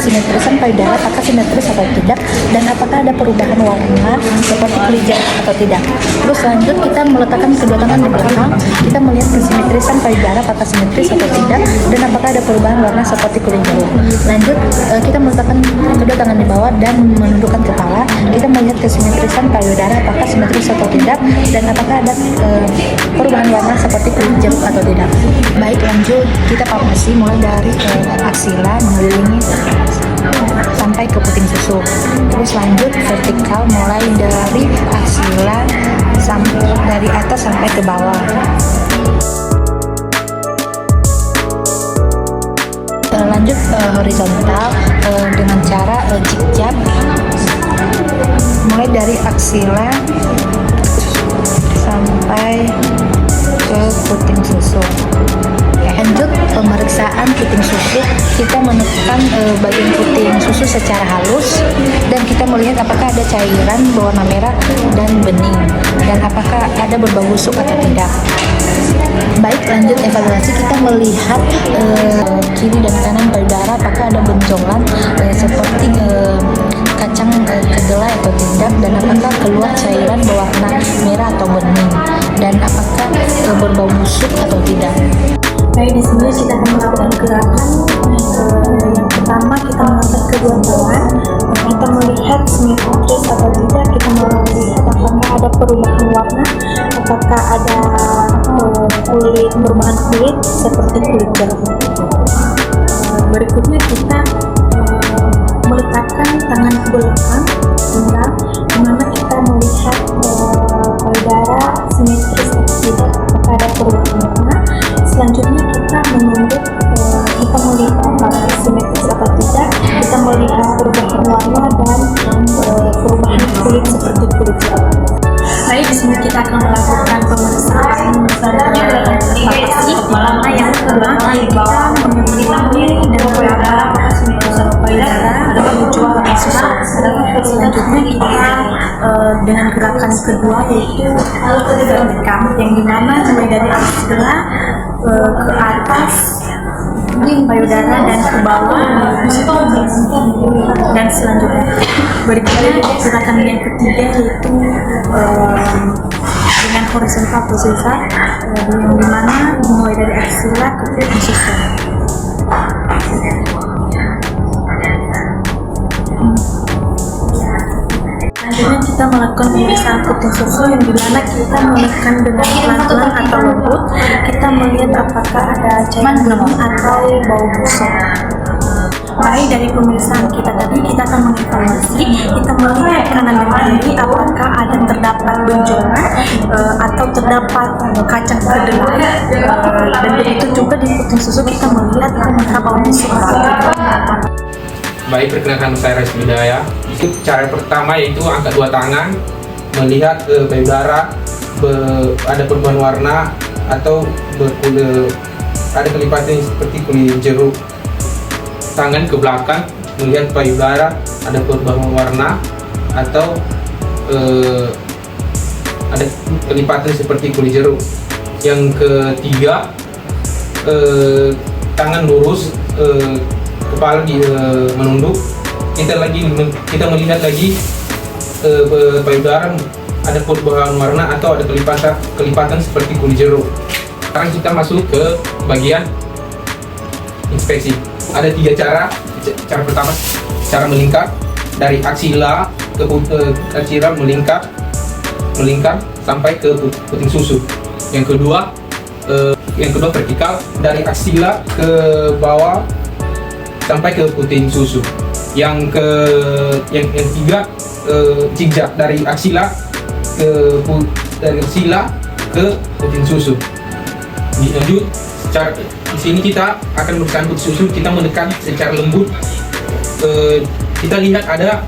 kesimetrisan payudara apakah simetris atau tidak, dan apakah ada perubahan warna seperti kulit jeruk atau tidak. Terus lanjut kita meletakkan kedua tangan di belakang, kita melihat kesimetrisan payudara apakah simetris atau tidak, dan apakah ada perubahan warna seperti kulit jeruk. Lanjut kita meletakkan kedua tangan di bawah dan menundukkan kepala, kita melihat kesimetrisan payudara apakah simetris atau tidak, dan apakah ada perubahan warna seperti kulit jeruk atau tidak. Baik, lanjut kita palpasi mulai dari aksila mengelilingi sampai ke puting susu. Terus lanjut vertikal mulai dari aksila dari atas sampai ke bawah. Lanjut horizontal dengan cara zigzag mulai dari aksila sampai ke puting susu. Lanjut pemeriksaan puting susu, kita menekan bagian puting susu secara halus dan kita melihat apakah ada cairan berwarna merah dan bening, dan apakah ada berbau busuk atau tidak. Baik, lanjut evaluasi, kita melihat kiri dan kanan payudara apakah ada benjolan seperti kacang kedelai atau tidak, dan apakah keluar cairan berwarna merah atau bening, dan apakah berbau busuk atau tidak. Baik, di sini kita akan melakukan gerakan. Yang pertama kita mengangkat kedua tangan, kita melihat simetris atau tidak, kita melihat apakah ada perubahan warna, apakah ada perubahan kulit seperti kulit jeruk. Berikutnya kita meletakkan tangan ke belakang hingga dimana kita melihat payudara simetris atau tidak, apakah ada perubahan warna. Selanjutnya kita menunduk, kita melihat apakah simetris atau tidak, kita melihat perubahan warna dan perubahan kulit seperti kulit jeruk. Baik, di sini kita akan melakukan pemeriksaan palpasi. Mana yang kedua kita menguji dan payudara ada menjual susu. Selanjutnya kita dengan gerakan kedua yaitu vertikal, yang dimana mulai dari aksila ke atas payudara dan ke bawah, dan selanjutnya berikutnya gerakan yang ketiga yaitu dengan horizontal posisi, yang dimana mulai dari aksila ke puting susu. Selanjutnya kita melakukan pemeriksaan puting susu, yang dimana kita menekan dengan pelan-pelan atau lembut. Kita melihat apakah ada cairan atau bau busuk. Baik, dari pemeriksaan kita tadi kita akan mengevaluasi, kita melihat kanan dan kiri apakah ada terdapat benjolan atau terdapat kacang kedelai, dan begitu juga di puting susu kita melihat apakah bau busuk. Baik, perkenalkan saya Resmi Daya. Itu cara pertama yaitu angkat dua tangan, melihat payudara ada perubahan warna atau ada kelipatan seperti kulit jeruk. Tangan ke belakang, melihat payudara ada perubahan warna atau ada kelipatan seperti kulit jeruk. Yang ketiga, tangan lurus, kepala menunduk, kita melihat lagi payudara ada perubahan warna atau ada kelipatan seperti kulit jeruk. Sekarang kita masuk ke bagian inspeksi. Ada tiga cara. Cara pertama, cara melingkar dari aksila ke aksila melingkar sampai ke puting susu. Yang kedua vertikal dari aksila ke bawah sampai ke puting susu. Yang ketiga zigzag dari aksila ke puting susu. Lanjut, di sini kita akan menekan puting susu, kita menekan secara lembut. Kita lihat ada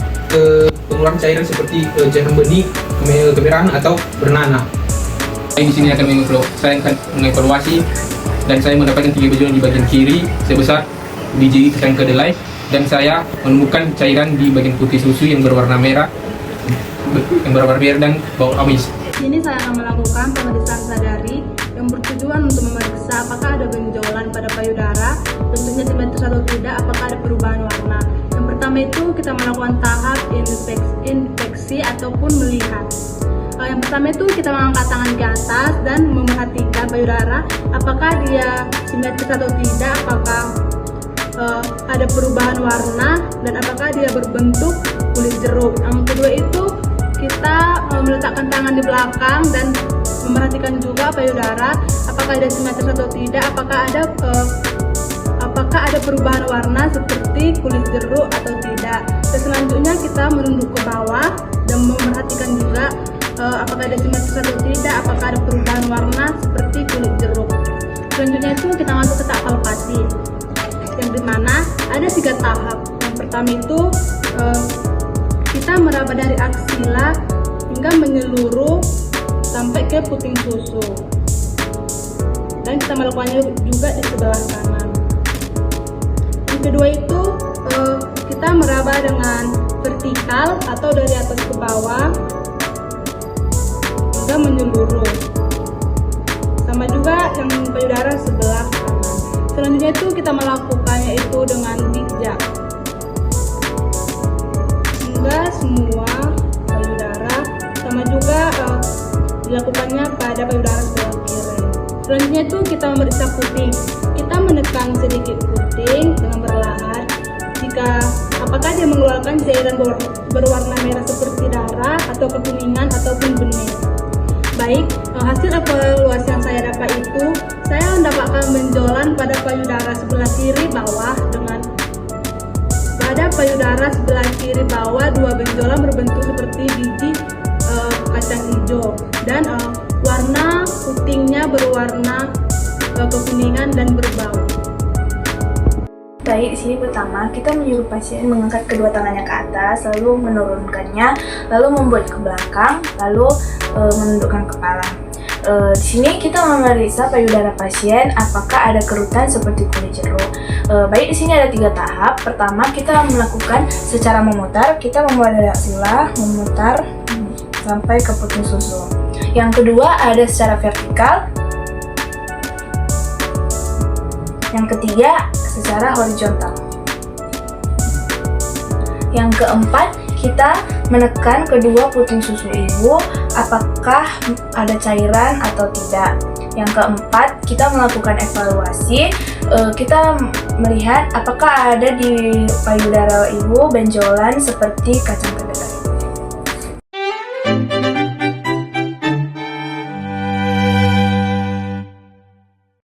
pengeluaran cairan seperti cairan bening, kemerahan atau bernanah. Di sini saya akan mengevaluasi, dan saya mendapatkan 3 benjolan di bagian kiri sebesar biji kacang kedelai, dan saya menemukan cairan di bagian putih susu yang berwarna merah dan bau amis. Ini saya akan melakukan pemeriksaan sadari yang bertujuan untuk memeriksa apakah ada benjolan pada payudara, bentuknya simetris atau tidak, apakah ada perubahan warna. pertama itu kita melakukan tahap infeksi ataupun melihat. Yang pertama itu kita mengangkat tangan ke atas dan memerhatikan payudara apakah dia simetris atau tidak, apakah ada perubahan warna dan apakah dia berbentuk kulit jeruk. Yang kedua itu kita meletakkan tangan di belakang dan memerhatikan juga payudara apakah dia simetris atau tidak, apakah ada perubahan warna seperti kulit jeruk atau tidak. Dan selanjutnya kita menunduk ke bawah dan memerhatikan juga apakah ada simetris atau tidak, apakah ada perubahan warna seperti kulit jeruk. Selanjutnya itu kita masuk ke tahap palpasi, yang dimana ada 3 tahap. Yang pertama itu kita meraba dari aksila hingga menyeluruh sampai ke puting susu, dan kita melakukannya juga di sebelah kanan. Yang kedua itu kita meraba dengan vertikal atau dari atas ke bawah hingga menyeluruh, sama juga yang payudara sebelah kanan. Selanjutnya itu kita melakukannya itu dengan bijak hingga semua payudara, sama juga dilakukannya pada payudara sebelah kiri. Selanjutnya itu kita memeriksa puting. Kita menekan sedikit puting dengan perlahan. Apakah dia mengeluarkan cairan berwarna merah seperti darah atau kekuningan ataupun bening. Baik, hasil evaluasi yang saya dapat itu, saya mendapatkan benjolan pada payudara sebelah kiri bawah dengan pada payudara sebelah kiri bawah 2 benjolan berbentuk seperti biji kacang hijau, dan warna putingnya berwarna kekuningan dan berbau. Baik, di sini pertama kita menyuruh pasien mengangkat kedua tangannya ke atas, lalu menurunkannya, lalu membuat ke belakang, lalu menundukkan kepala. Di sini kita memeriksa payudara pasien apakah ada kerutan seperti kulit jeruk. Baik, di sini ada 3 tahap. Pertama, kita melakukan secara memutar, kita memulai dari aksila, memutar sampai ke puting susu. Yang kedua ada secara vertikal. Yang ketiga secara horizontal. Yang keempat, kita menekan kedua puting susu ibu apakah ada cairan atau tidak. Yang keempat, kita melakukan evaluasi. Kita melihat apakah ada di payudara ibu benjolan seperti kacang kedelai.